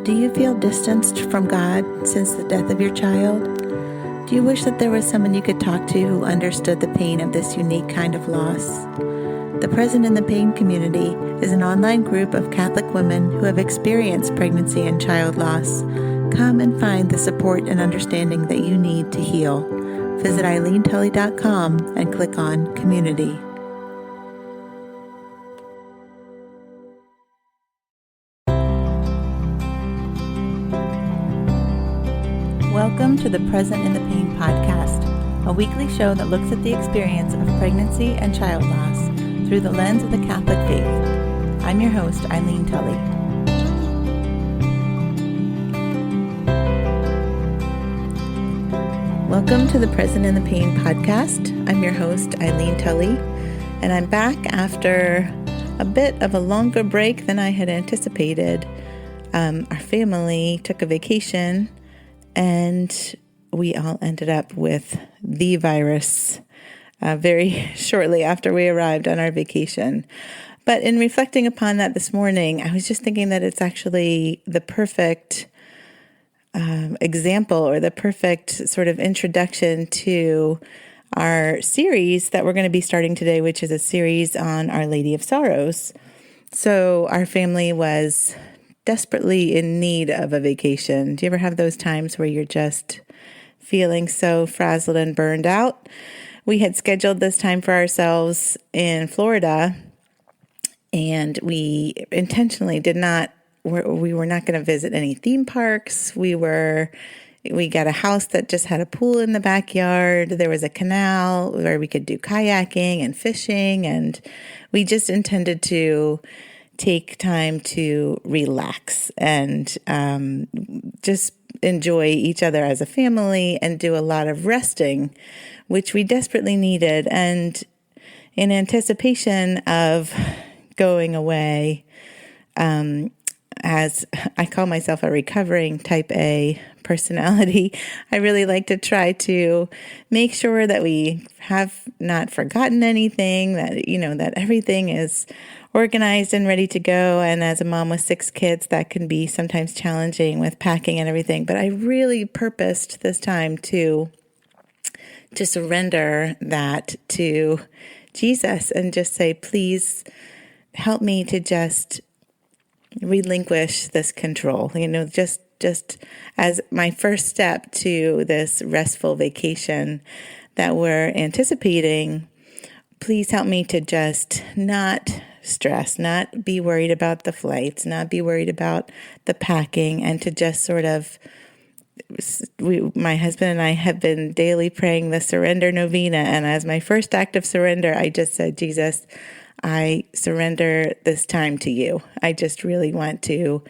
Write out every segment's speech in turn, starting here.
Do you feel distanced from God since the death of your child? Do you wish that there was someone you could talk to who understood the pain of this unique kind of loss? The Present in the Pain community is an online group of Catholic women who have experienced pregnancy and child loss. Come and find the support and understanding that you need to heal. Visit EileenTully.com and click on Community. Welcome to the Present in the Pain podcast, a weekly show that looks at the experience of pregnancy and child loss through the lens of the Catholic faith. I'm your host, Eileen Tully. Welcome to the Present in the Pain podcast. I'm your host, Eileen Tully, and I'm back after a bit of a longer break than I had anticipated. Our family took a vacation, and we all ended up with the virus very shortly after we arrived on our vacation. But in reflecting upon that this morning, I was just thinking that it's actually the perfect example or the perfect sort of introduction to our series that we're going to be starting today, which is a series on Our Lady of Sorrows. So our family was desperately in need of a vacation. Do you ever have those times where you're just feeling so frazzled and burned out? We had scheduled this time for ourselves in Florida, and we intentionally we were not going to visit any theme parks. We got a house that just had a pool in the backyard. There was a canal where we could do kayaking and fishing, and we just intended to take time to relax and just enjoy each other as a family and do a lot of resting, which we desperately needed. And in anticipation of going away, as I call myself a recovering type A personality, I really like to try to make sure that we have not forgotten anything, that everything is organized and ready to go. And as a mom with 6 kids, that can be sometimes challenging with packing and everything. But I really purposed this time to surrender that to Jesus and just say, please help me to just relinquish this control, just as my first step to this restful vacation that we're anticipating. Please help me to just not stress, not be worried about the flights, not be worried about the packing, and to just sort of, my husband and I have been daily praying the surrender novena. And as my first act of surrender, I just said, Jesus, I surrender this time to you. I just really want to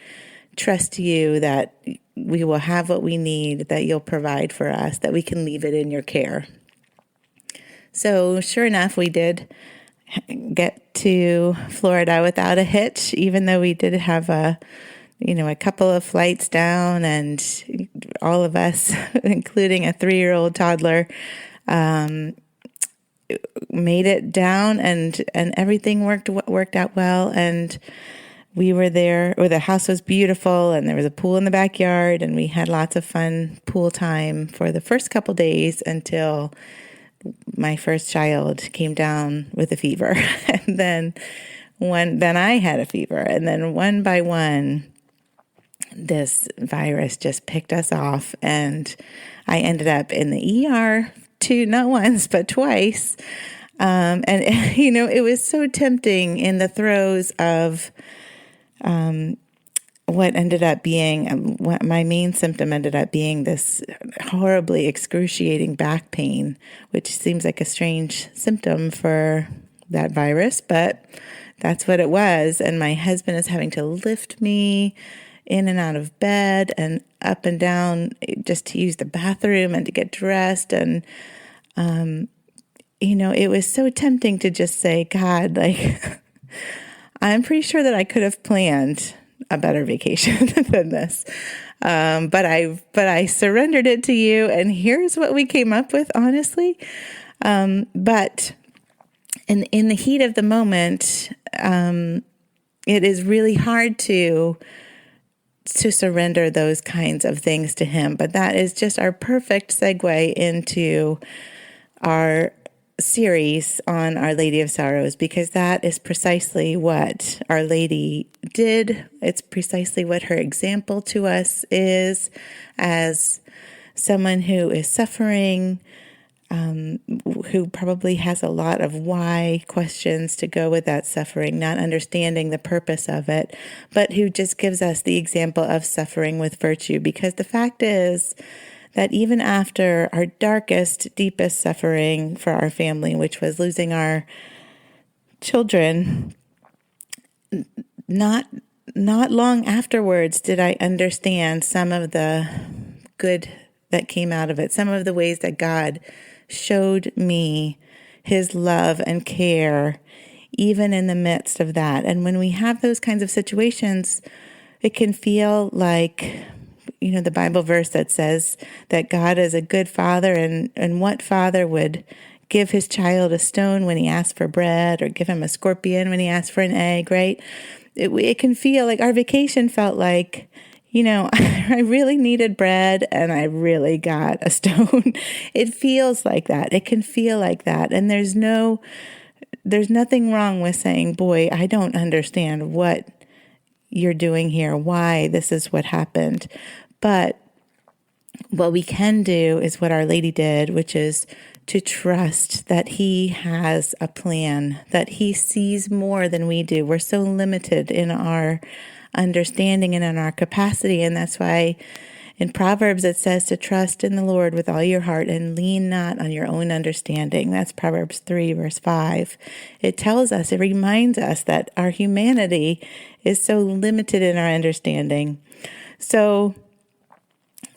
trust you that we will have what we need, that you'll provide for us, that we can leave it in your care. So sure enough, we did get to Florida without a hitch, even though we did have a couple of flights down, and all of us, including a 3-year-old toddler, made it down, and everything worked out well. And we were there, the house was beautiful, and there was a pool in the backyard, and we had lots of fun pool time for the first couple days until my first child came down with a fever. And then I had a fever, and then one by one, this virus just picked us off, and I ended up in the ER not once, but twice. And it was so tempting in the throes of what ended up being, what my main symptom ended up being, this horribly excruciating back pain, which seems like a strange symptom for that virus, but that's what it was. And my husband is having to lift me in and out of bed and up and down just to use the bathroom and to get dressed. And, it was so tempting to just say, God, I'm pretty sure that I could have planned a better vacation than this. But I surrendered it to you, and here's what we came up with, honestly. But in the heat of the moment, it is really hard to to surrender those kinds of things to him. But that is just our perfect segue into our series on Our Lady of Sorrows, because that is precisely what Our Lady did. It's precisely what her example to us is as someone who is suffering, who probably has a lot of why questions to go with that suffering, not understanding the purpose of it, but who just gives us the example of suffering with virtue. Because the fact is that even after our darkest, deepest suffering for our family, which was losing our children, not long afterwards did I understand some of the good that came out of it, some of the ways that God showed me his love and care, even in the midst of that. And when we have those kinds of situations, it can feel like, the Bible verse that says that God is a good father, and what father would give his child a stone when he asked for bread, or give him a scorpion when he asked for an egg, right? It can feel like our vacation felt like, I really needed bread and I really got a stone. It feels like that. It can feel like that. And there's nothing wrong with saying, boy, I don't understand what you're doing here, why this is what happened. But what we can do is what Our Lady did, which is to trust that he has a plan, that he sees more than we do. We're so limited in our understanding and in our capacity. And that's why in Proverbs it says to trust in the Lord with all your heart and lean not on your own understanding. That's Proverbs 3, verse 5. It reminds us that our humanity is so limited in our understanding. So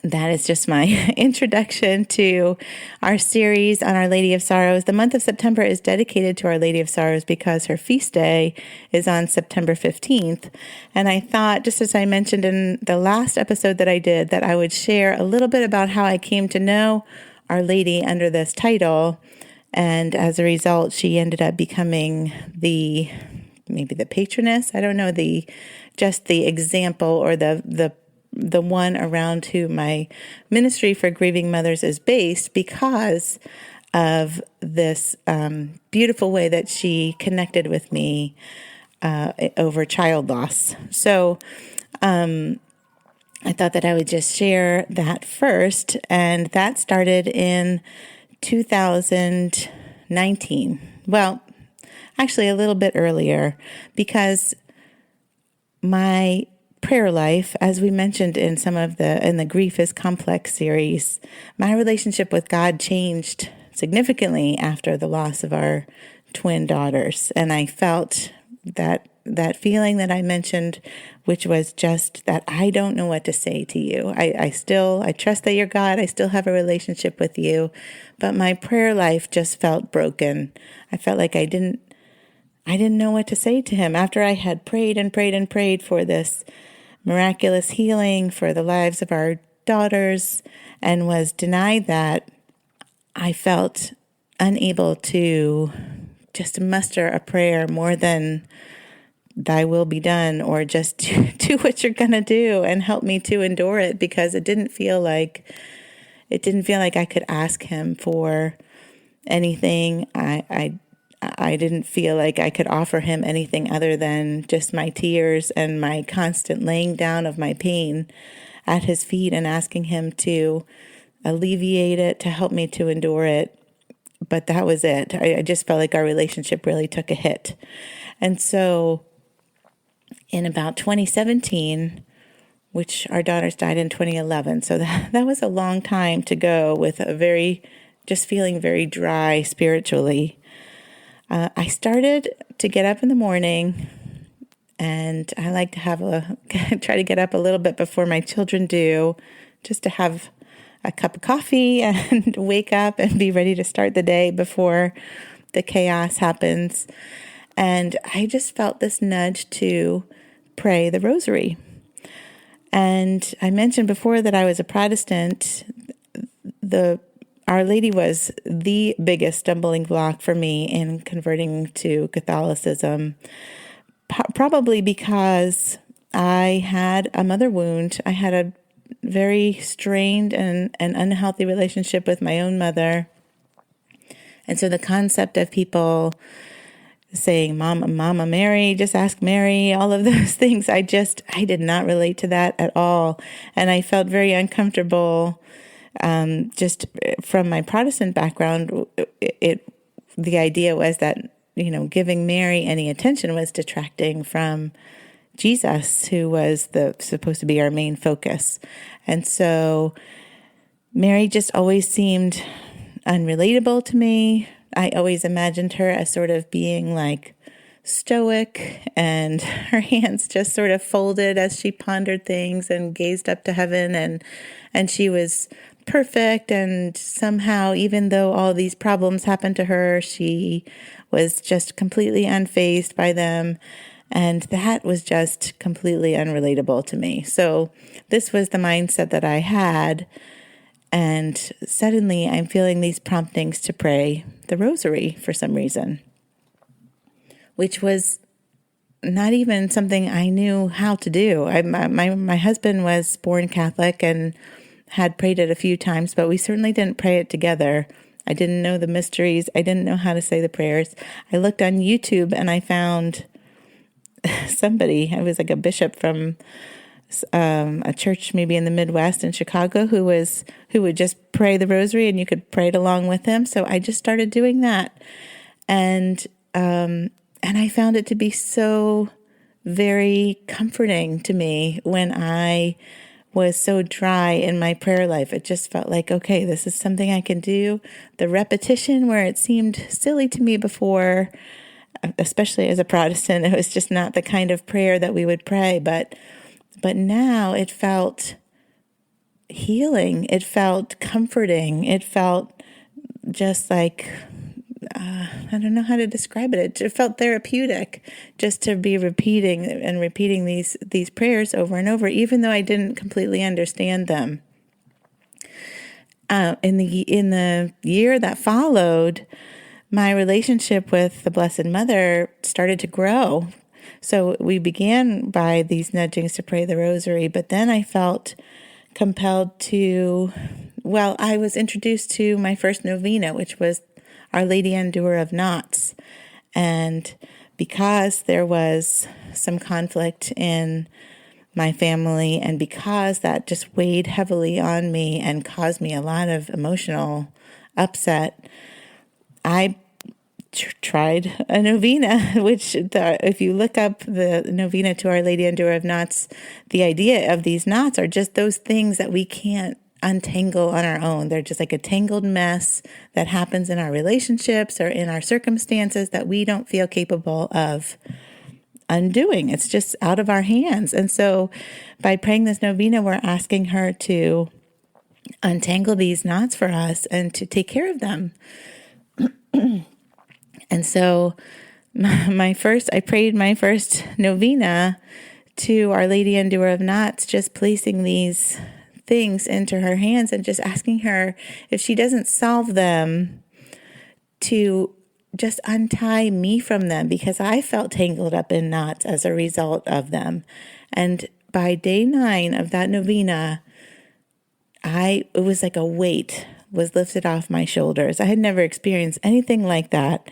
that is just my introduction to our series on Our Lady of Sorrows. The month of September is dedicated to Our Lady of Sorrows because her feast day is on September 15th. And I thought, just as I mentioned in the last episode that I did, that I would share a little bit about how I came to know Our Lady under this title. And as a result, she ended up becoming maybe the patroness, I don't know, just the example, or the one around whom my ministry for grieving mothers is based, because of this beautiful way that she connected with me over child loss. So I thought that I would just share that first, and that started in 2019. Well, actually a little bit earlier, because my prayer life, as we mentioned in the Grief is Complex series, my relationship with God changed significantly after the loss of our twin daughters. And I felt that feeling that I mentioned, which was just that I don't know what to say to you. I trust that you're God. I still have a relationship with you, but my prayer life just felt broken. I felt like I didn't know what to say to him after I had prayed and prayed and prayed for this miraculous healing for the lives of our daughters, and was denied that. I felt unable to just muster a prayer more than thy will be done, or just do what you're going to do and help me to endure it, because it didn't feel like I could ask him for anything. I didn't feel like I could offer him anything other than just my tears and my constant laying down of my pain at his feet and asking him to alleviate it, to help me to endure it. But that was it. I just felt like our relationship really took a hit. And so in about 2017, which our daughters died in 2011, so that was a long time to go with just feeling very dry spiritually. I started to get up in the morning, and I like to try to get up a little bit before my children do, just to have a cup of coffee and wake up and be ready to start the day before the chaos happens. And I just felt this nudge to pray the rosary. And I mentioned before that I was a Protestant. Our Lady was the biggest stumbling block for me in converting to Catholicism, probably because I had a mother wound. I had a very strained and unhealthy relationship with my own mother. And so the concept of people saying, Mama Mary, just ask Mary, all of those things, I did not relate to that at all. And I felt very uncomfortable, just from my Protestant background. The idea was that, giving Mary any attention was detracting from Jesus, who was supposed to be our main focus. And so Mary just always seemed unrelatable to me. I always imagined her as sort of being like stoic, and her hands just sort of folded as she pondered things and gazed up to heaven, and she was perfect, and somehow, even though all these problems happened to her, she was just completely unfazed by them. And that was just completely unrelatable to me. So this was the mindset that I had. And suddenly I'm feeling these promptings to pray the rosary for some reason, which was not even something I knew how to do. My husband was born Catholic and had prayed it a few times, but we certainly didn't pray it together. I didn't know the mysteries. I didn't know how to say the prayers. I looked on YouTube and I found somebody, I was like a bishop from a church maybe in the Midwest in Chicago, who would just pray the rosary and you could pray it along with him. So I just started doing that. And I found it to be so very comforting to me when I was so dry in my prayer life. It just felt like, okay, this is something I can do. The repetition where it seemed silly to me before, especially as a Protestant, it was just not the kind of prayer that we would pray. But now it felt healing. It felt comforting. It felt just like, I don't know how to describe it. It felt therapeutic just to be repeating these prayers over and over, even though I didn't completely understand them. In the year that followed, my relationship with the Blessed Mother started to grow. So we began by these nudgings to pray the rosary, but then I felt compelled I was introduced to my first novena, which was Our Lady Undoer of Knots. And because there was some conflict in my family, and because that just weighed heavily on me and caused me a lot of emotional upset, I tried a novena, which if you look up the novena to Our Lady Undoer of Knots, the idea of these knots are just those things that we can't untangle on our own. They're just like a tangled mess that happens in our relationships or in our circumstances that we don't feel capable of undoing. It's just out of our hands. And so by praying this novena, we're asking her to untangle these knots for us and to take care of them. And so I prayed my first novena to Our Lady Undoer of Knots, just placing these things into her hands and just asking her, if she doesn't solve them, to just untie me from them, because I felt tangled up in knots as a result of them. And by day 9 of that novena, it was like a weight was lifted off my shoulders. I had never experienced anything like that.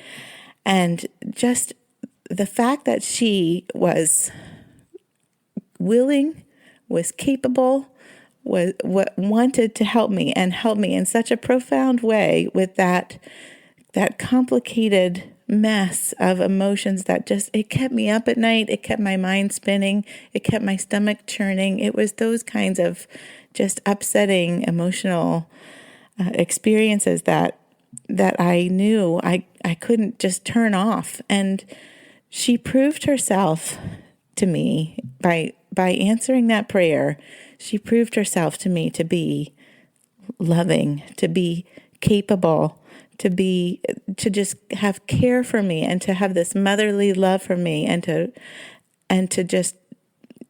And just the fact that she was willing, was capable, was wanted to help me, and help me in such a profound way with that complicated mess of emotions that just, it kept me up at night. It kept my mind spinning. It kept my stomach churning. It was those kinds of just upsetting emotional experiences that I knew I couldn't just turn off. And she proved herself to me by answering that prayer. She proved herself to me to be loving, to be capable, to just have care for me, and to have this motherly love for me, and to just,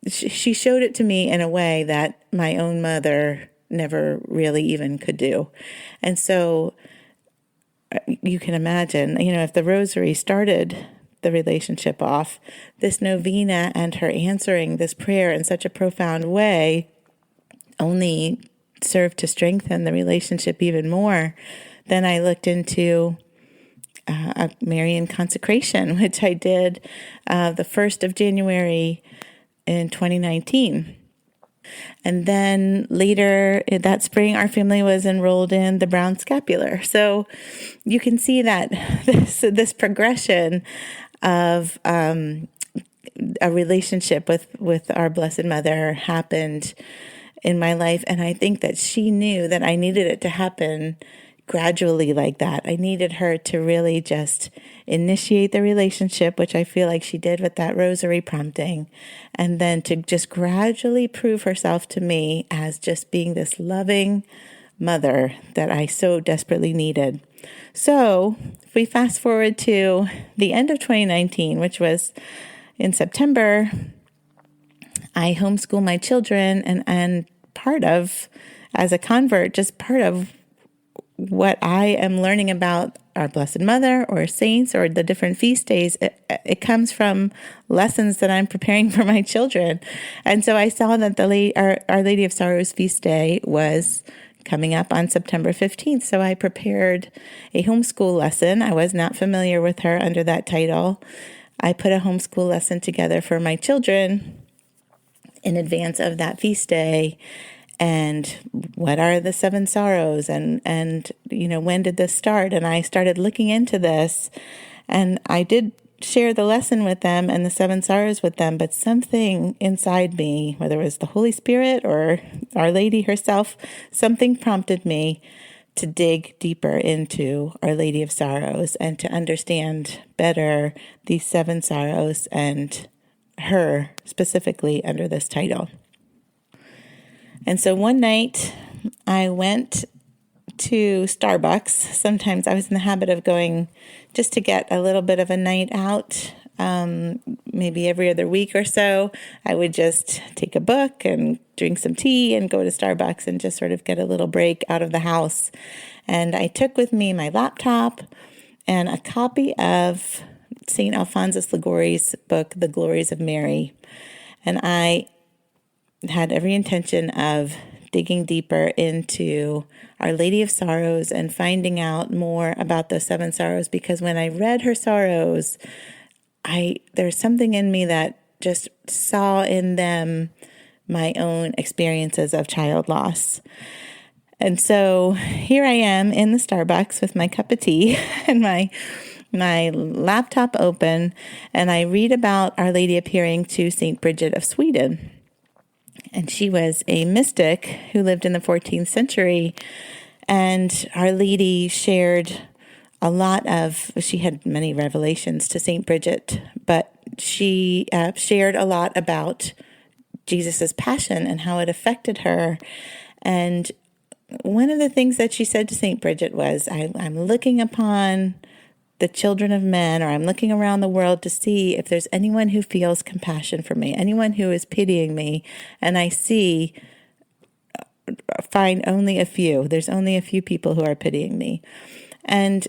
she showed it to me in a way that my own mother never really even could do. And so you can imagine, if the rosary started the relationship off. This novena and her answering this prayer in such a profound way only served to strengthen the relationship even more. Then I looked into a Marian consecration, which I did the 1st of January in 2019. And then later that spring, our family was enrolled in the Brown Scapular. So you can see that this progression of a relationship with our Blessed Mother happened in my life. And I think that she knew that I needed it to happen gradually like that. I needed her to really just initiate the relationship, which I feel like she did with that rosary prompting, and then to just gradually prove herself to me as just being this loving mother that I so desperately needed. So if we fast forward to the end of 2019, which was in September, I homeschool my children, and part of, as a convert, just part of what I am learning about our Blessed Mother or saints or the different feast days, it comes from lessons that I'm preparing for my children. And so I saw that Our Lady of Sorrows feast day was coming up on September 15th. So I prepared a homeschool lesson. I was not familiar with her under that title. I put a homeschool lesson together for my children in advance of that feast day. And what are the 7 sorrows? And when did this start? And I started looking into this, and I did share the lesson with them and the 7 sorrows with them, but something inside me, whether it was the Holy Spirit or Our Lady herself, something prompted me to dig deeper into Our Lady of Sorrows and to understand better these 7 sorrows and her specifically under this title. And so one night I went to Starbucks. Sometimes I was in the habit of going just to get a little bit of a night out. Maybe every other week or so, I would just take a book and drink some tea and go to Starbucks and just sort of get a little break out of the house. And I took with me my laptop and a copy of St. Alphonsus Liguori's book, The Glories of Mary. And I had every intention of digging deeper into Our Lady of Sorrows and finding out more about those 7 sorrows, because when I read her sorrows, there's something in me that just saw in them my own experiences of child loss. And so here I am in the Starbucks with my cup of tea and my laptop open, and I read about Our Lady appearing to St. Bridget of Sweden. And she was a mystic who lived in the 14th century. And Our Lady shared she had many revelations to St. Bridget, but she shared a lot about Jesus's passion and how it affected her. And one of the things that she said to St. Bridget was, I'm looking upon the children of men, or I'm looking around the world to see if there's anyone who feels compassion for me, anyone who is pitying me, and I find only a few. There's only a few people who are pitying me. And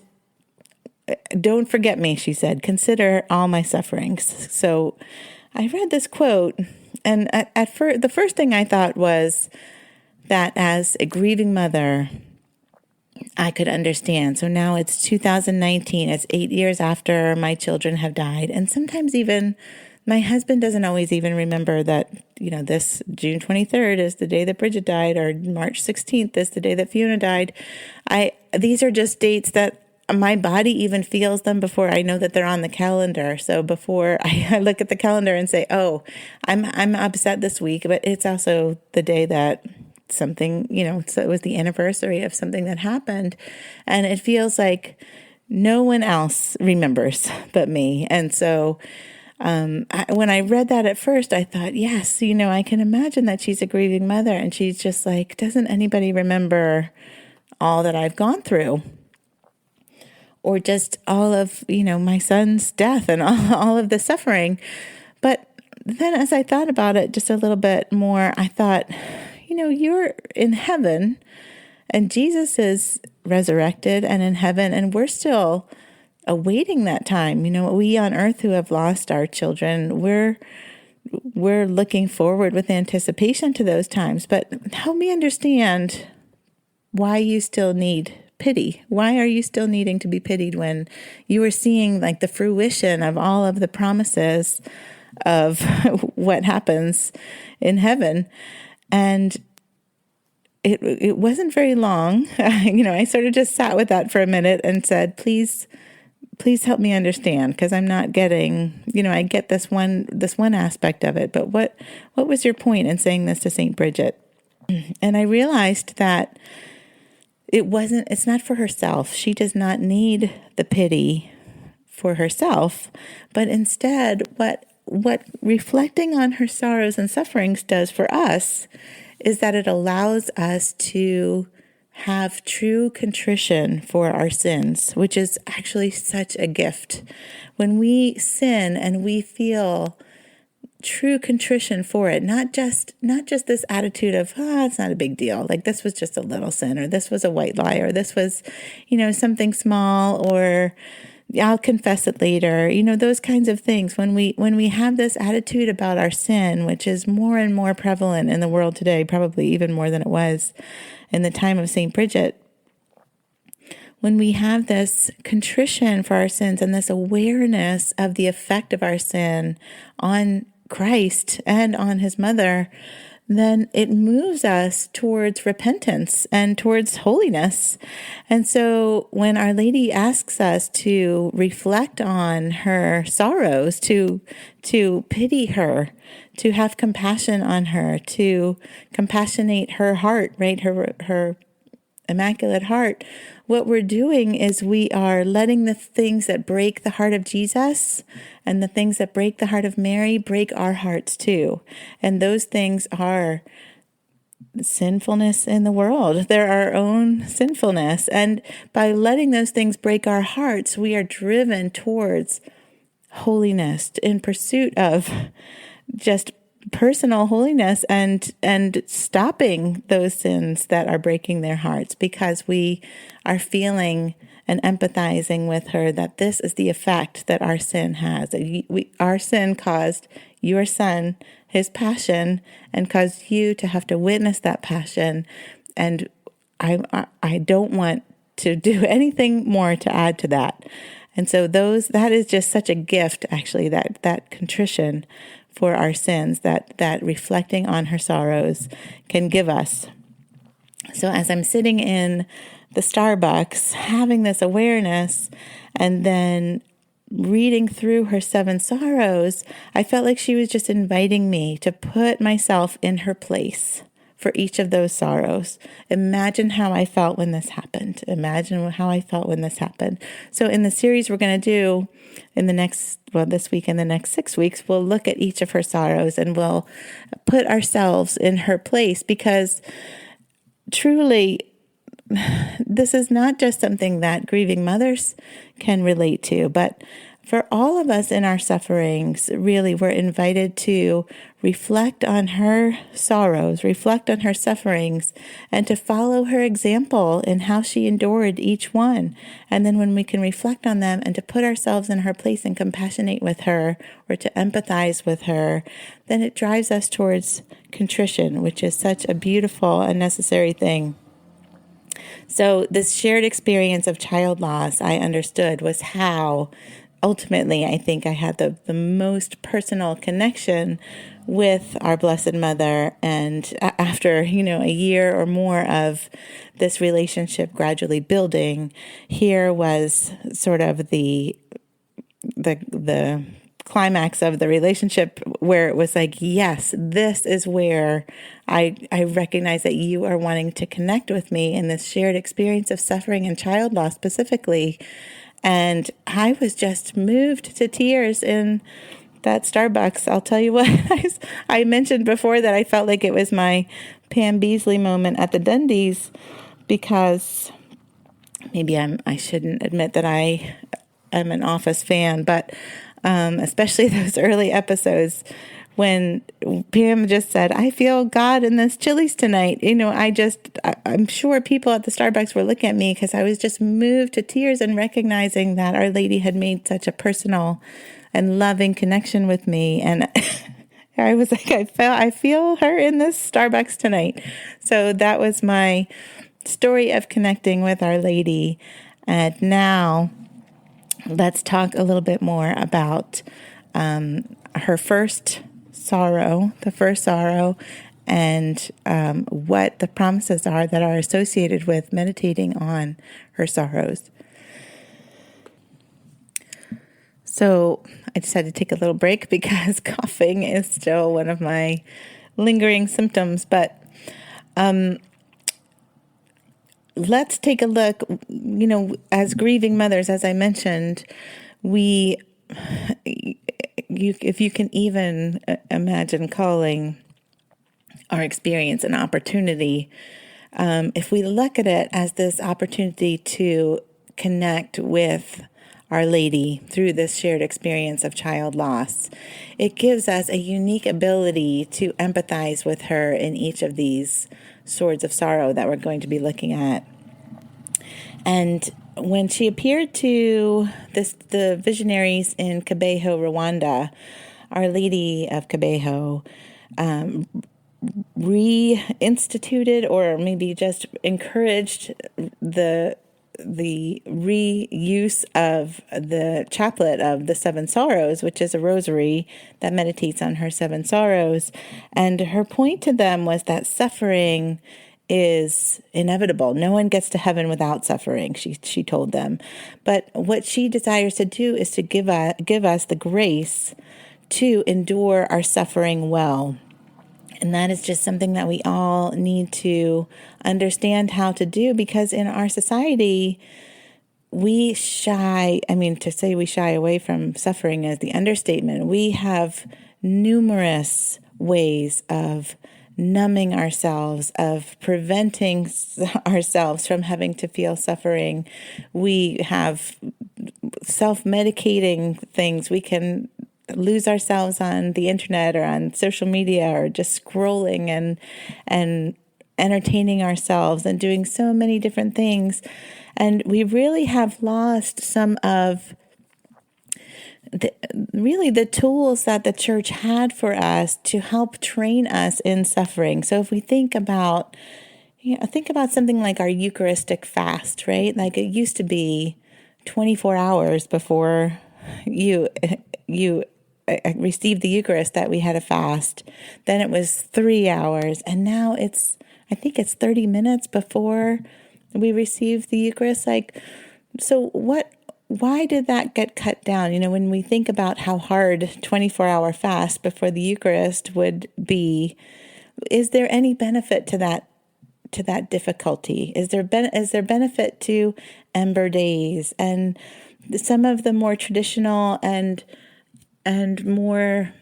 don't forget me, she said, consider all my sufferings. So I read this quote, and the first thing I thought was that as a grieving mother, I could understand. So now it's 2019. It's 8 years after my children have died. And sometimes even my husband doesn't always even remember that, this June 23rd is the day that Bridget died, or March 16th is the day that Fiona died. These are just dates that my body even feels them before I know that they're on the calendar. So before I look at the calendar and say, oh, I'm upset this week, but it's also the day that something, so it was the anniversary of something that happened. And it feels like no one else remembers but me. And so when I read that at first, I thought, yes, I can imagine that she's a grieving mother. And she's just like, doesn't anybody remember all that I've gone through? Or just all of, my son's death and all of the suffering. But then as I thought about it just a little bit more, I thought, you're in heaven and Jesus is resurrected and in heaven, and we're still awaiting that time. We on earth who have lost our children, we're looking forward with anticipation to those times. But help me understand why you still need pity. Why are you still needing to be pitied when you are seeing like the fruition of all of the promises of what happens in heaven? And it wasn't very long. I sort of just sat with that for a minute and said, please help me understand, because I'm not getting, I get this one aspect of it, but what was your point in saying this to St. Bridget? And I realized that it's not for herself. She does not need the pity for herself, but instead what reflecting on her sorrows and sufferings does for us is that it allows us to have true contrition for our sins, which is actually such a gift. When we sin and we feel true contrition for it, not just this attitude of, it's not a big deal, like this was just a little sin, or this was a white lie, or this was, something small, or I'll confess it later, those kinds of things. When we have this attitude about our sin, which is more and more prevalent in the world today, probably even more than it was in the time of St. Bridget, when we have this contrition for our sins and this awareness of the effect of our sin on Christ and on his mother, then it moves us towards repentance and towards holiness. And so when Our Lady asks us to reflect on her sorrows, to pity her, to have compassion on her, to compassionate her heart, right? Her Immaculate Heart, what we're doing is we are letting the things that break the heart of Jesus and the things that break the heart of Mary break our hearts too. And those things are sinfulness in the world. They're our own sinfulness. And by letting those things break our hearts, we are driven towards holiness in pursuit of just personal holiness and stopping those sins that are breaking their hearts, because we are feeling and empathizing with her that this is the effect that our sin has. Our sin caused your son his passion and caused you to have to witness that passion. And I don't want to do anything more to add to that. And so that is just such a gift, actually, that contrition for our sins, that reflecting on her sorrows can give us. So as I'm sitting in the Starbucks, having this awareness, and then reading through her 7 sorrows, I felt like she was just inviting me to put myself in her place for each of those sorrows. Imagine how I felt when this happened. Imagine how I felt when this happened. So in the series we're going to do this week and the next 6 weeks, we'll look at each of her sorrows and we'll put ourselves in her place, because truly, this is not just something that grieving mothers can relate to, but for all of us in our sufferings, really, we're invited to reflect on her sorrows, reflect on her sufferings, and to follow her example in how she endured each one. And then when we can reflect on them and to put ourselves in her place and compassionate with her, or to empathize with her, then it drives us towards contrition, which is such a beautiful and necessary thing. So this shared experience of child loss, I understood, was how ultimately I think I had the most personal connection with our Blessed Mother. And after, a year or more of this relationship gradually building, here was sort of the climax of the relationship, where it was like, yes, this is where I recognize that you are wanting to connect with me in this shared experience of suffering and child loss specifically. And I was just moved to tears in that Starbucks. I'll tell you what, I mentioned before that I felt like it was my Pam Beasley moment at the Dundies, because maybe I shouldn't admit that I am an Office fan, but especially those early episodes when Pam just said, I feel God in this Chili's tonight. I'm sure people at the Starbucks were looking at me because I was just moved to tears and recognizing that Our Lady had made such a personal and loving connection with me. And I was like, I feel her in this Starbucks tonight. So that was my story of connecting with Our Lady. And now let's talk a little bit more about her first sorrow, and what the promises are that are associated with meditating on her sorrows. So I decided to take a little break because coughing is still one of my lingering symptoms. But let's take a look. As grieving mothers, as I mentioned, if you can even imagine calling our experience an opportunity, if we look at it as this opportunity to connect with Our Lady through this shared experience of child loss, it gives us a unique ability to empathize with her in each of these swords of sorrow that we're going to be looking at. And when she appeared to the visionaries in Kibeho, Rwanda, Our Lady of Kibeho reinstituted, or maybe just encouraged, the reuse of the chaplet of the Seven Sorrows, which is a rosary that meditates on her seven sorrows. And her point to them was that suffering is inevitable. No one gets to heaven without suffering, she told them. But what she desires to do is to give us the grace to endure our suffering well. And that is just something that we all need to understand how to do, because in our society, to say we shy away from suffering is the understatement. We have numerous ways of numbing ourselves, of preventing ourselves from having to feel suffering. We have self-medicating things. We can lose ourselves on the internet or on social media, or just scrolling and entertaining ourselves and doing so many different things. And we really have lost some of the tools that the church had for us to help train us in suffering. So if we think about something like our Eucharistic fast, right? Like it used to be 24 hours before you received the Eucharist that we had a fast. Then it was 3 hours, and now I think it's 30 minutes before we receive the Eucharist. Why did that get cut down? When we think about how hard 24-hour fast before the Eucharist would be, is there any benefit to that difficulty? Is there benefit to Ember Days and some of the more traditional and more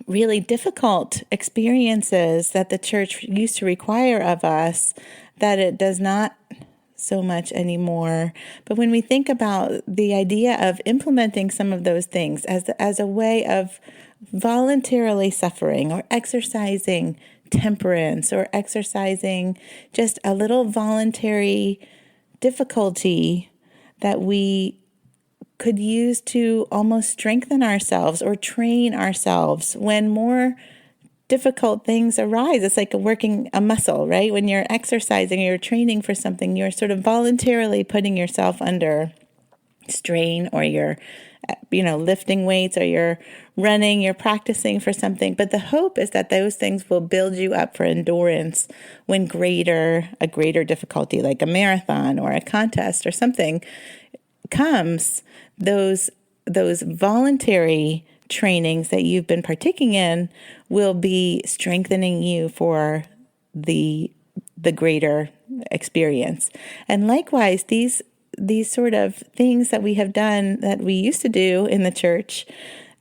really difficult experiences that the church used to require of us, that it does not so much anymore? But when we think about the idea of implementing some of those things as a way of voluntarily suffering, or exercising temperance, or exercising just a little voluntary difficulty that we could use to almost strengthen ourselves or train ourselves when more difficult things arise. It's like working a muscle, right? When you're exercising, you're training for something, you're sort of voluntarily putting yourself under strain, or you're lifting weights, or you're running, you're practicing for something. But the hope is that those things will build you up for endurance when a greater difficulty, like a marathon or a contest or something, comes. Those voluntary trainings that you've been partaking in will be strengthening you for the greater experience. And likewise, these sort of things that we have done, that we used to do in the church,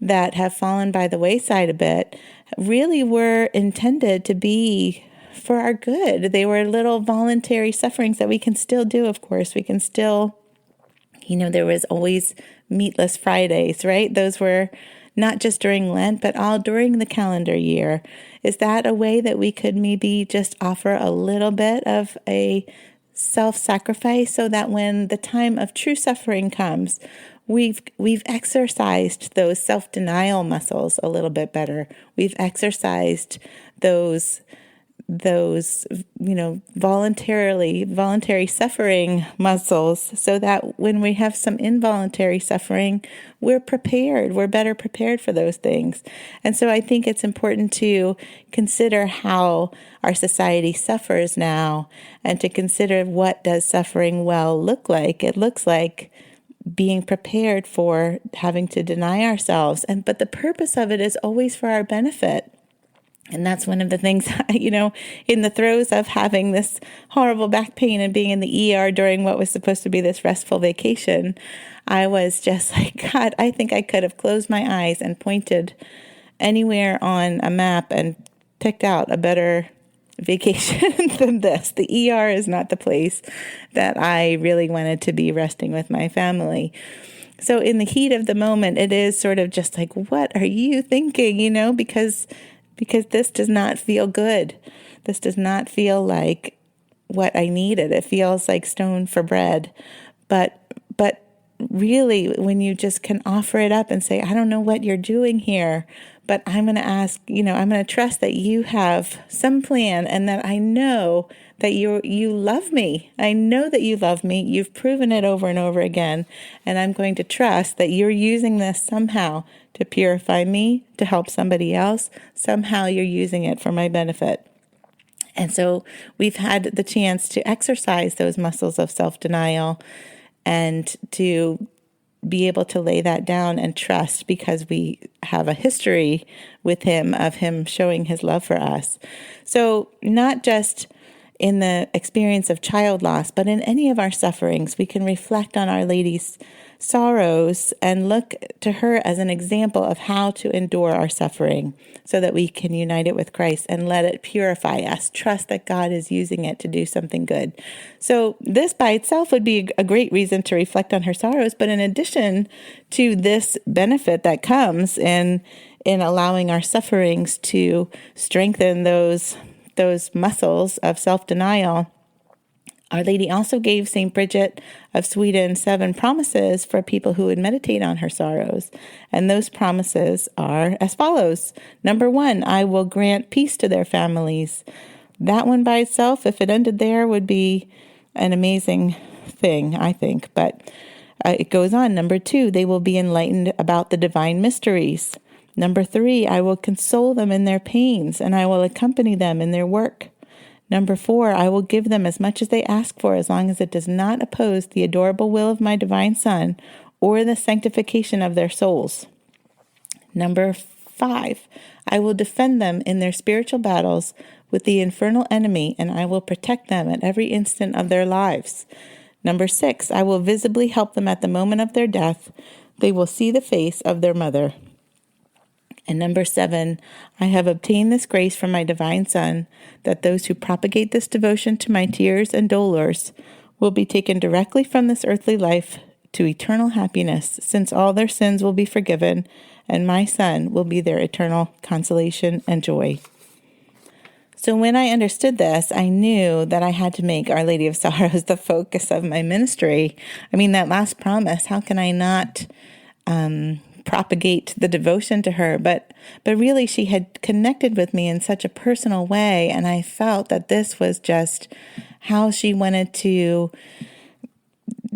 that have fallen by the wayside a bit, really were intended to be for our good. They were little voluntary sufferings that we can still do, of course. We can still, there was always meatless Fridays, right? Those were not just during Lent, but all during the calendar year. Is that a way that we could maybe just offer a little bit of a self-sacrifice so that when the time of true suffering comes, we've exercised those self-denial muscles a little bit better. We've exercised those voluntary suffering muscles, so that when we have some involuntary suffering, we're better prepared for those things. And so I think it's important to consider how our society suffers now, and to consider, what does suffering well look like? It looks like being prepared for having to deny ourselves, but the purpose of it is always for our benefit. And that's one of the things, in the throes of having this horrible back pain and being in the ER during what was supposed to be this restful vacation, I was just like, God, I think I could have closed my eyes and pointed anywhere on a map and picked out a better vacation than this. The ER is not the place that I really wanted to be resting with my family. So in the heat of the moment, it is sort of just like, what are you thinking, because this does not feel good. This does not feel like what I needed. It feels like stone for bread. But really, when you just can offer it up and say, I don't know what you're doing here, but I'm going to ask, I'm going to trust that you have some plan, and that I know that you love me. I know that you love me. You've proven it over and over again. And I'm going to trust that you're using this somehow to purify me, to help somebody else. Somehow you're using it for my benefit. And so we've had the chance to exercise those muscles of self-denial and to be able to lay that down and trust, because we have a history with him of him showing his love for us. So not just in the experience of child loss, but in any of our sufferings, we can reflect on Our Lady's sorrows and look to her as an example of how to endure our suffering so that we can unite it with Christ and let it purify us. Trust that God is using it to do something good. So this by itself would be a great reason to reflect on her sorrows. But in addition to this benefit that comes in allowing our sufferings to strengthen those muscles of self-denial, Our Lady also gave St. Bridget of Sweden 7 promises for people who would meditate on her sorrows. And those promises are as follows. Number 1, I will grant peace to their families. That one by itself, if it ended there, would be an amazing thing, I think. But it goes on. Number 2, they will be enlightened about the divine mysteries. Number 3, I will console them in their pains, and I will accompany them in their work. Number 4, I will give them as much as they ask for, as long as it does not oppose the adorable will of my divine Son or the sanctification of their souls. Number 5, I will defend them in their spiritual battles with the infernal enemy, and I will protect them at every instant of their lives. Number 6, I will visibly help them at the moment of their death. They will see the face of their mother. And number 7, I have obtained this grace from my divine Son, that those who propagate this devotion to my tears and dolors will be taken directly from this earthly life to eternal happiness, since all their sins will be forgiven, and my Son will be their eternal consolation and joy. So when I understood this, I knew that I had to make Our Lady of Sorrows the focus of my ministry. I mean, that last promise, how can I not propagate the devotion to her? But really, she had connected with me in such a personal way, and I felt that this was just how she wanted to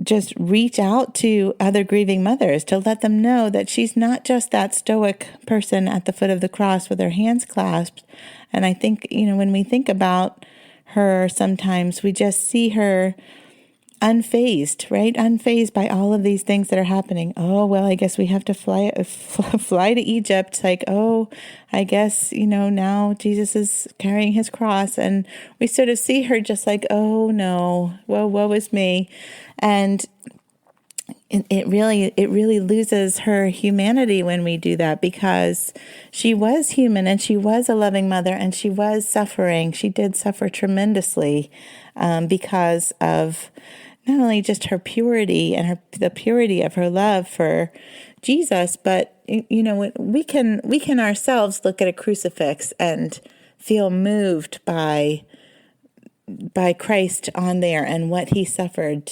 just reach out to other grieving mothers, to let them know that she's not just that stoic person at the foot of the cross with her hands clasped. And I think, when we think about her, sometimes we just see her unfazed, right? Unfazed by all of these things that are happening. Oh, well, I guess we have to fly to Egypt. Like, oh, I guess, now Jesus is carrying his cross. And we sort of see her just like, oh no, woe is me. And it really loses her humanity when we do that, because she was human and she was a loving mother and she was suffering. She did suffer tremendously because of not only just her purity and the purity of her love for Jesus, but we can ourselves look at a crucifix and feel moved by Christ on there and what he suffered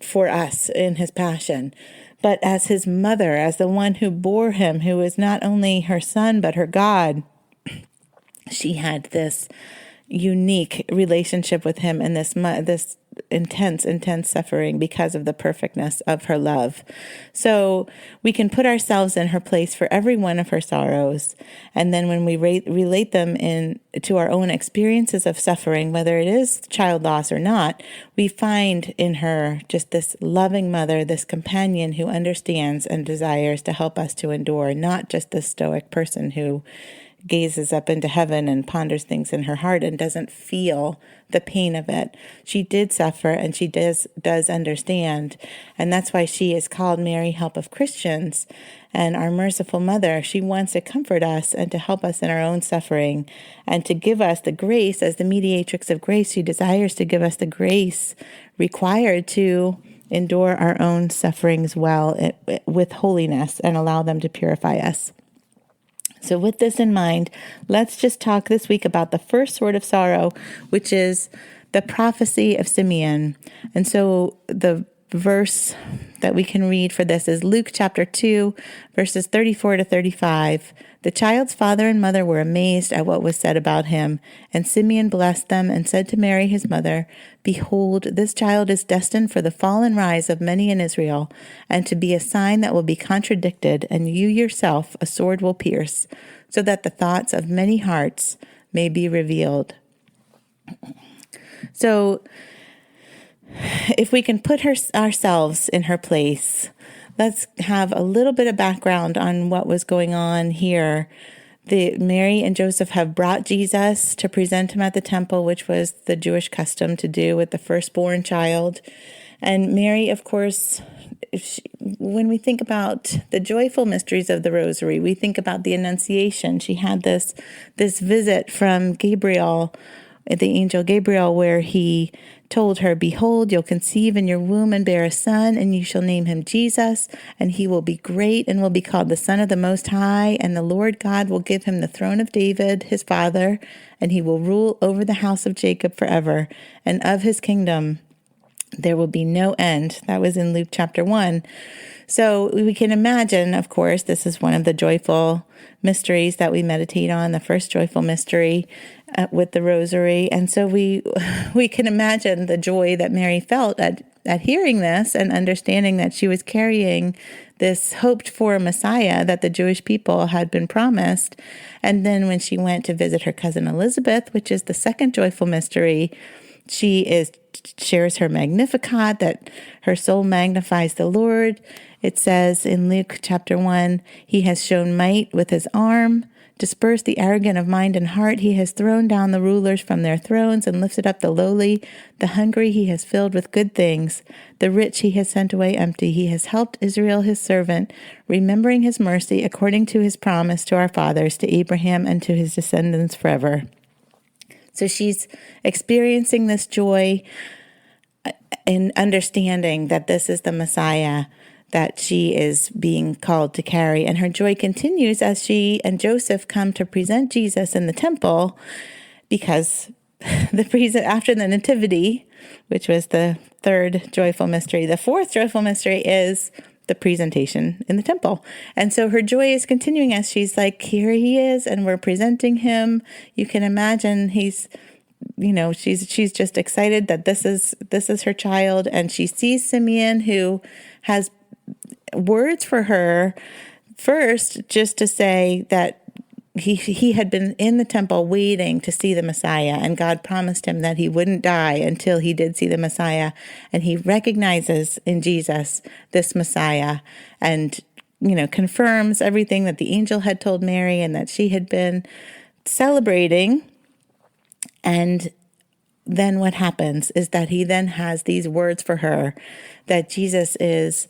for us in his passion. But as his mother, as the one who bore him, who is not only her son but her God, she had this unique relationship with him and this intense suffering because of the perfectness of her love. So we can put ourselves in her place for every one of her sorrows. And then when we relate them to our own experiences of suffering, whether it is child loss or not, we find in her just this loving mother, this companion who understands and desires to help us to endure, not just this stoic person who gazes up into heaven and ponders things in her heart and doesn't feel the pain of it. She did suffer, and she does understand. And that's why she is called Mary, Help of Christians, and our merciful mother. She wants to comfort us and to help us in our own suffering and to give us the grace. As the mediatrix of grace, she desires to give us the grace required to endure our own sufferings well with holiness and allow them to purify us. So with this in mind, let's just talk this week about the first sort of sorrow, which is the prophecy of Simeon. And so the verse that we can read for this is Luke chapter 2, verses 34 to 35. The child's father and mother were amazed at what was said about him, and Simeon blessed them and said to Mary his mother, Behold, this child is destined for the fall and rise of many in Israel, and to be a sign that will be contradicted, and you yourself a sword will pierce, so that the thoughts of many hearts may be revealed. So, if we can put ourselves in her place, let's have a little bit of background on what was going on here. Mary and Joseph have brought Jesus to present him at the temple, which was the Jewish custom to do with the firstborn child. And Mary, of course, when we think about the joyful mysteries of the Rosary, we think about the Annunciation. She had this visit from Gabriel, the angel Gabriel, where he told her, Behold, you'll conceive in your womb and bear a son, and you shall name him Jesus, and he will be great and will be called the Son of the Most High, and the Lord God will give him the throne of David, his father, and he will rule over the house of Jacob forever, and of his kingdom there will be no end. That was in Luke chapter 1. So we can imagine, of course, this is one of the joyful mysteries that we meditate on, the first joyful mystery with the Rosary. And so we can imagine the joy that Mary felt at hearing this and understanding that she was carrying this hoped-for Messiah that the Jewish people had been promised. And then when she went to visit her cousin Elizabeth, which is the second joyful mystery, she shares her Magnificat, that her soul magnifies the Lord. It says in Luke chapter 1, He has shown might with his arm, dispersed the arrogant of mind and heart. He has thrown down the rulers from their thrones and lifted up the lowly. The hungry he has filled with good things. The rich he has sent away empty. He has helped Israel his servant, remembering his mercy according to his promise to our fathers, to Abraham and to his descendants forever. So she's experiencing this joy in understanding that this is the Messiah that she is being called to carry. And her joy continues as she and Joseph come to present Jesus in the temple, because after the Nativity, which was the third joyful mystery, the fourth joyful mystery is the presentation in the temple. And so her joy is continuing as she's like, here he is, and we're presenting him. You can imagine she's just excited that this is her child, and she sees Simeon, who has words for her first, just to say that he had been in the temple waiting to see the Messiah, and God promised him that he wouldn't die until he did see the Messiah. And he recognizes in Jesus this Messiah, and confirms everything that the angel had told Mary and that she had been celebrating. And then what happens is that he then has these words for her, that Jesus is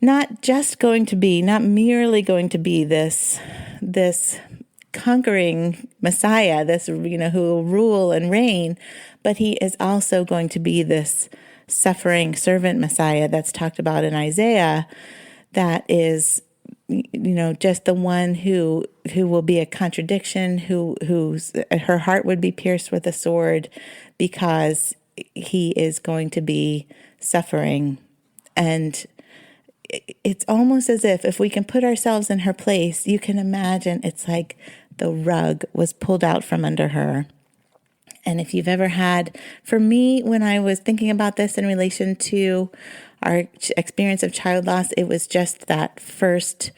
not merely going to be this conquering Messiah, this, who will rule and reign, but he is also going to be this suffering servant Messiah that's talked about in Isaiah, that is, just the one who will be a contradiction, whose her heart would be pierced with a sword, because he is going to be suffering. And it's almost as if we can put ourselves in her place, you can imagine it's like the rug was pulled out from under her. And if you've ever had, for me, when I was thinking about this in relation to our experience of child loss, it was just that first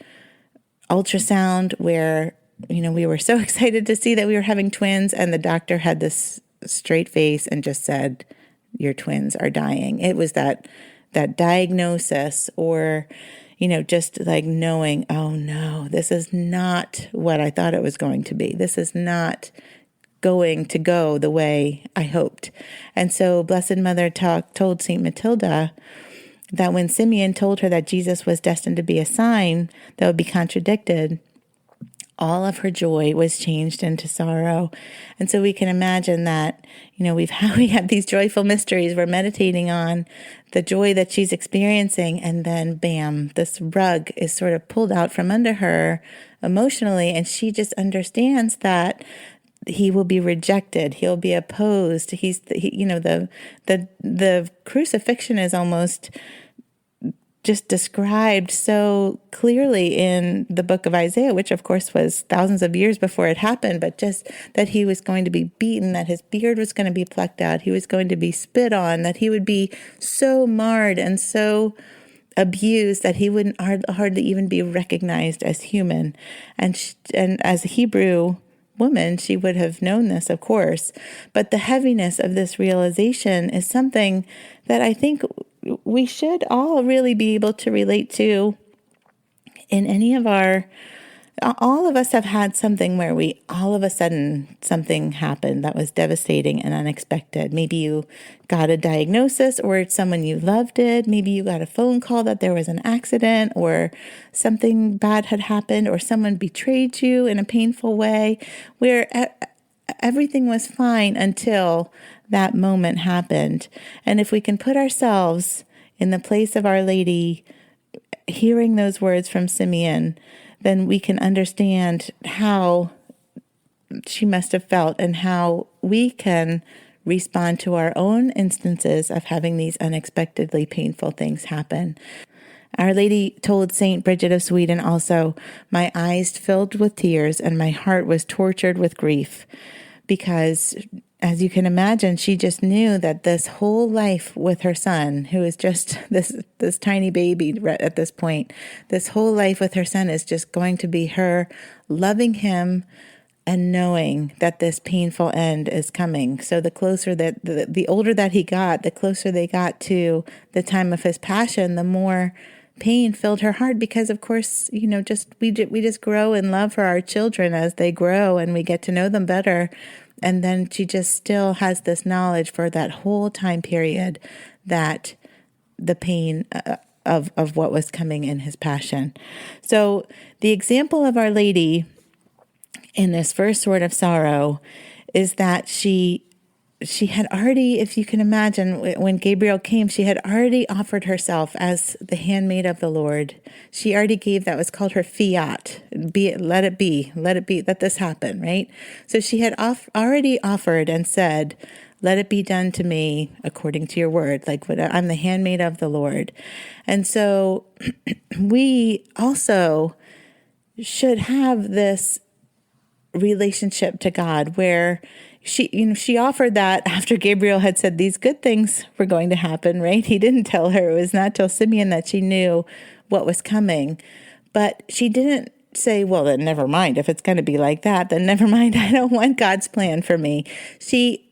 ultrasound where, we were so excited to see that we were having twins, and the doctor had this straight face and just said, your twins are dying. It was that diagnosis, or, just like knowing, oh no, this is not what I thought it was going to be. This is not going to go the way I hoped. And so Blessed Mother told St. Matilda that when Simeon told her that Jesus was destined to be a sign that would be contradicted, all of her joy was changed into sorrow. And so we can imagine that, we have these joyful mysteries we're meditating on, the joy that she's experiencing, and then bam, this rug is sort of pulled out from under her emotionally, and she just understands that he will be rejected. He'll be opposed. The crucifixion is almost just described so clearly in the book of Isaiah, which of course was thousands of years before it happened, but just that he was going to be beaten, that his beard was going to be plucked out, he was going to be spit on, that he would be so marred and so abused that he wouldn't hardly even be recognized as human. And as a Hebrew woman, she would have known this, of course, but the heaviness of this realization is something that I think we should all really be able to relate to in any of all of us have had something where all of a sudden something happened that was devastating and unexpected. Maybe you got a diagnosis, or someone you loved did. Maybe you got a phone call that there was an accident, or something bad had happened, or someone betrayed you in a painful way, where everything was fine until that moment happened. And if we can put ourselves in the place of Our Lady, hearing those words from Simeon, then we can understand how she must have felt and how we can respond to our own instances of having these unexpectedly painful things happen. Our Lady told Saint Bridget of Sweden also, "My eyes filled with tears and my heart was tortured with grief," because, as you can imagine, she just knew that this whole life with her son, who is just this tiny baby at this point, this whole life with her son is just going to be her loving him and knowing that this painful end is coming. So the closer that, the older that he got, the closer they got to the time of his passion, the more pain filled her heart, because of course, we just grow in love for our children as they grow and we get to know them better. And then she just still has this knowledge for that whole time period, that the pain of what was coming in his passion. So the example of Our Lady in this first sort of sorrow is that she had already, if you can imagine, when Gabriel came, she had already offered herself as the handmaid of the Lord. She already gave, that was called her fiat, let it be, let this happen, right? So she had already offered and said, let it be done to me according to your word, I'm the handmaid of the Lord. And so we also should have this relationship to God where she offered that after Gabriel had said these good things were going to happen, right? He didn't tell her. It was not till Simeon that she knew what was coming. But she didn't say, well, then never mind. If it's going to be like that, then never mind. I don't want God's plan for me. She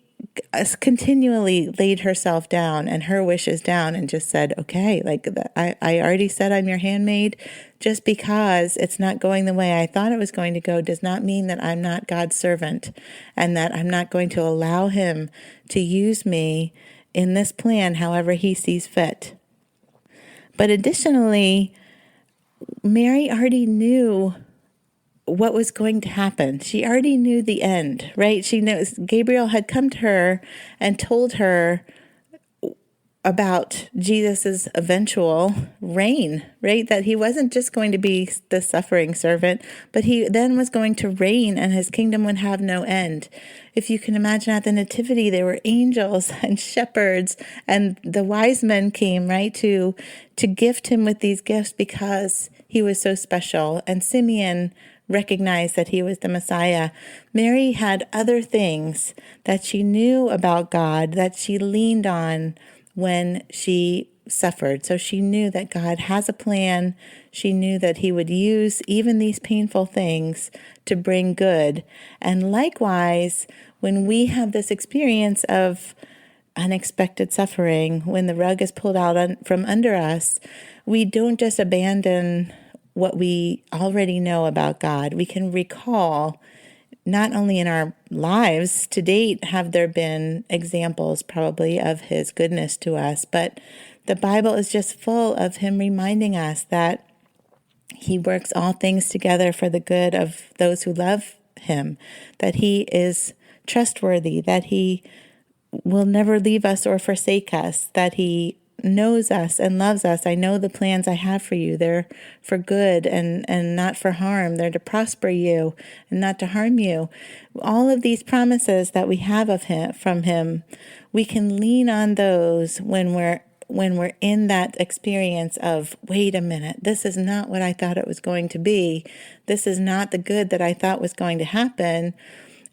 continually laid herself down and her wishes down and just said, okay, I already said I'm your handmaid. Just because it's not going the way I thought it was going to go does not mean that I'm not God's servant and that I'm not going to allow him to use me in this plan however he sees fit. But additionally, Mary already knew what was going to happen. She already knew the end, right? She knows Gabriel had come to her and told her about Jesus's eventual reign, right? That he wasn't just going to be the suffering servant, but he then was going to reign and his kingdom would have no end. If you can imagine at the Nativity, there were angels and shepherds and the wise men came, right, to gift him with these gifts because he was so special. And Simeon recognized that he was the Messiah. Mary had other things that she knew about God that she leaned on when she suffered. So she knew that God has a plan. She knew that he would use even these painful things to bring good. And likewise, when we have this experience of unexpected suffering, when the rug is pulled out from under us, we don't just abandon what we already know about God. We can recall, not only in our lives to date have there been examples probably of his goodness to us, but the Bible is just full of him reminding us that he works all things together for the good of those who love him, that he is trustworthy, that he will never leave us or forsake us, that he knows us and loves us. I know the plans I have for you. They're for good and not for harm. They're to prosper you and not to harm you. All of these promises that we have of him, from him, we can lean on those when we're in that experience of, wait a minute, this is not what I thought it was going to be. This is not the good that I thought was going to happen.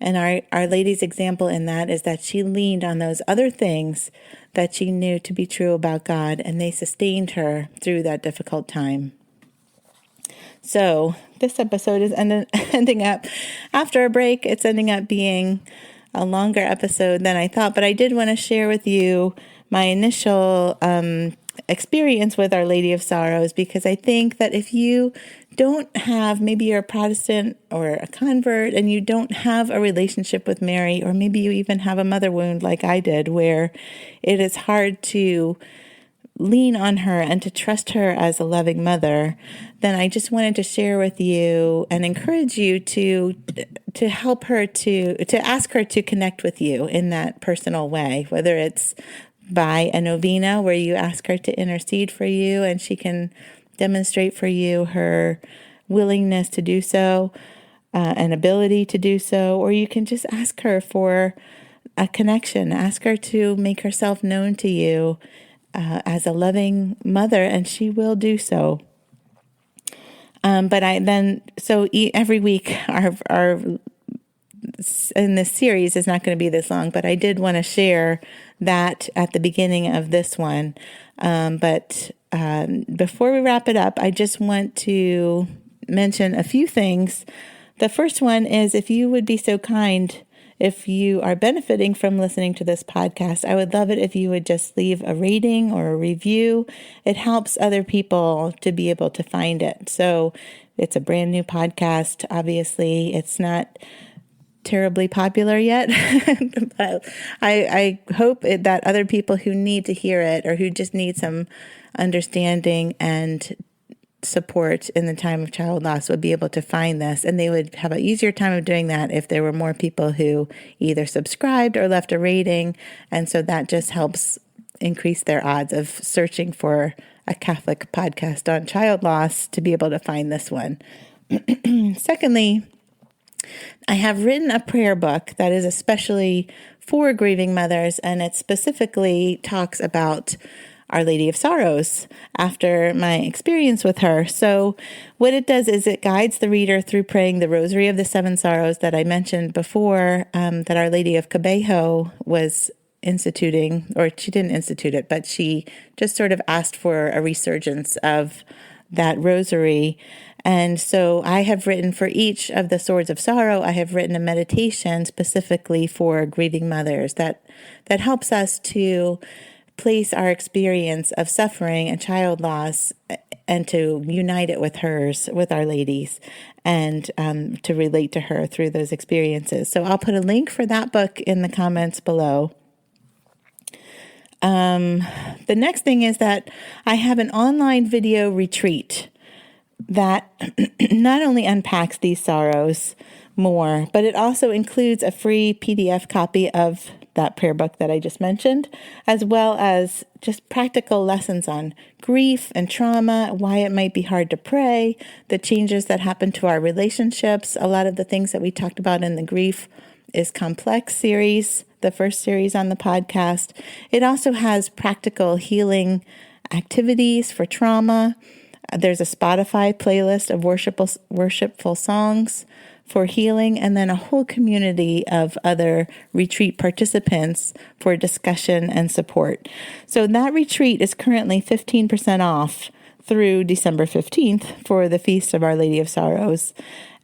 And Our Lady's example in that is that she leaned on those other things that she knew to be true about God, and they sustained her through that difficult time. So this episode is ending up, after a break, it's ending up being a longer episode than I thought, but I did want to share with you my initial experience with Our Lady of Sorrows, because I think that if you don't have, maybe you're a Protestant or a convert and you don't have a relationship with Mary, or maybe you even have a mother wound like I did, where it is hard to lean on her and to trust her as a loving mother, then I just wanted to share with you and encourage you to help her to ask her to connect with you in that personal way, whether it's by a novena where you ask her to intercede for you and she can demonstrate for you her willingness to do so, and ability to do so, or you can just ask her for a connection, ask her to make herself known to you as a loving mother, and she will do so. So every week, our in this series is not going to be this long, but I did want to share that at the beginning of this one. But before we wrap it up, I just want to mention a few things. The first one is, if you would be so kind, if you are benefiting from listening to this podcast, I would love it if you would just leave a rating or a review. It helps other people to be able to find it. So it's a brand new podcast. Obviously, it's not terribly popular yet, but I hope that other people who need to hear it, or who just need some understanding and support in the time of child loss, would be able to find this, and they would have an easier time of doing that if there were more people who either subscribed or left a rating, and so that just helps increase their odds of searching for a Catholic podcast on child loss to be able to find this one. Secondly, I have written a prayer book that is especially for grieving mothers, and it specifically talks about Our Lady of Sorrows after my experience with her. So what it does is it guides the reader through praying the Rosary of the Seven Sorrows that I mentioned before, that Our Lady of Cabello was instituting, or she didn't institute it, but she just sort of asked for a resurgence of that rosary. And so I have written for each of the Swords of Sorrow, I have written a meditation specifically for grieving mothers that helps us to place our experience of suffering and child loss and to unite it with hers, with Our Lady's, and to relate to her through those experiences. So I'll put a link for that book in the comments below. The next thing is that I have an online video retreat that not only unpacks these sorrows more, but it also includes a free PDF copy of that prayer book that I just mentioned, as well as just practical lessons on grief and trauma, why it might be hard to pray, the changes that happen to our relationships. A lot of the things that we talked about in the Grief is Complex series, the first series on the podcast. It also has practical healing activities for trauma. There's a Spotify playlist of worshipful songs for healing, and then a whole community of other retreat participants for discussion and support. So that retreat is currently 15% off through December 15th for the Feast of Our Lady of Sorrows.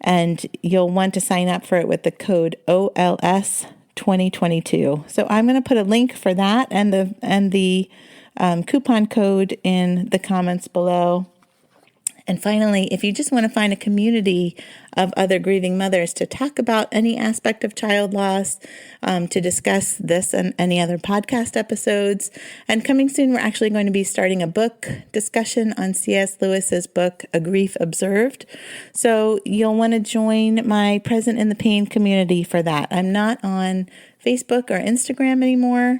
And you'll want to sign up for it with the code OLS 2022. So I'm going to put a link for that and the coupon code in the comments below. And finally, if you just want to find a community of other grieving mothers to talk about any aspect of child loss, to discuss this and any other podcast episodes. And coming soon, we're actually going to be starting a book discussion on C.S. Lewis's book, A Grief Observed. So you'll want to join my Present in the Pain community for that. I'm not on Facebook or Instagram anymore.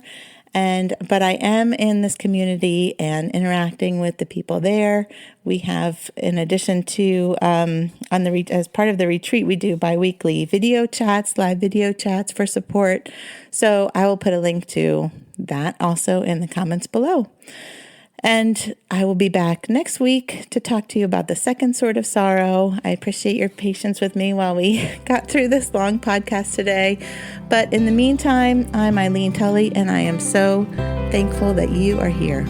But I am in this community and interacting with the people there. We have, in addition to as part of the retreat, we do biweekly video chats, live video chats for support. So I will put a link to that also in the comments below. And I will be back next week to talk to you about the second sort of sorrow. I appreciate your patience with me while we got through this long podcast today. But in the meantime, I'm Eileen Tully, and I am so thankful that you are here.